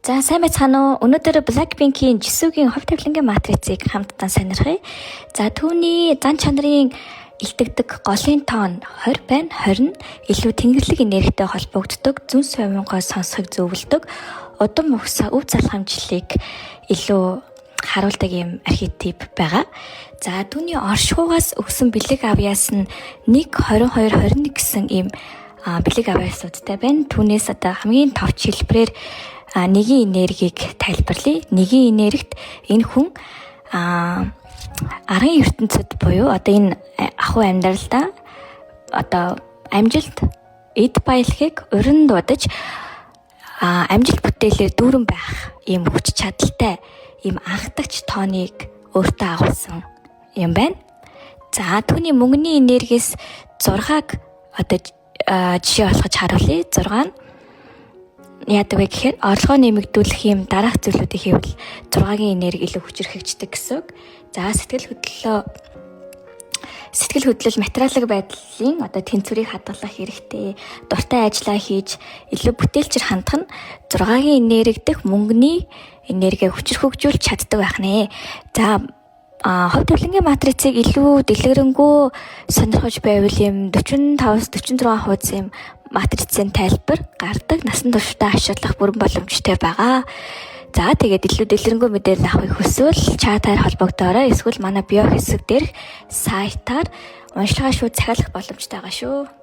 За сайн байцгаана уу? Өнөөдөр Blackpink-ийн Jisooгийн хувь тавилангийн матрицыг хамтдаа сонирхъя. За түүний зан чанарын илтгэдэг голын тоон 20 байна. 20 нь илүү тэнгэрлэг энергитэй холбогддог, зүн совингой сонсохыг зөвлөдөг, удам угсаа өв залхамжлалыг илүү харуулдаг юм архетип байгаа. За түүний оршихугаас өгсөн бэлэг авьяас нь 1-22-21 гэсэн ийм бэлэг авьяасуудтай байна. Түүнээс одоо хамгийн товч хэлбэрээр нэгийн энергийг тайлбарлая. Нэгийн энергит энэ хүн аргын ертөнцид буюу одоо энэ ахуй амьдралдаа одоо амжилт, эд баялагийг урин дуудаж амжилт бүтээлээр дүүрэн байх ийм хүч чадалтай ийм анхдагч тооныг өөртөө агуулсан юм байна. За түүний мөнгөний энергиэс 6-аг одоо жишээ болгож харуулъя. 6 нь яадаг вэ гэхээр орлогоо нэмэгдүүлэх юм дараах зүйлүүдийг хийвэл 6-гийн энерги илүү хүчрхэгждэг гэсэн үг. За сэтгэл хөдлөл материалын байдлын одоо тэнцвэрийг хадгалах хэрэгтэй, дуртай ажиллаа хийж илүү бүтээлчээр хандах нь 6-гийн энерги дэх мөнгөний энергийг хүчрхэгжүүлж чаддаг байх нэ. За хувь тавилангийн матрицыг илүү дэлгэрэнгүй сонирхож байвал юм 45-46 хуудас юм матрицын тайлбар гардаг, насан туршдаа ашиглах бүрэн боломжтой байгаа. За тэгээд илүү дэлгэрэнгүй мэдээлэл авахыг хүсвэл чатаар холбогдоорой. Эсвэл манай био хэсэг дээрх сайтаар уншлагаа шууд захиалах боломжтой байгаа шүү.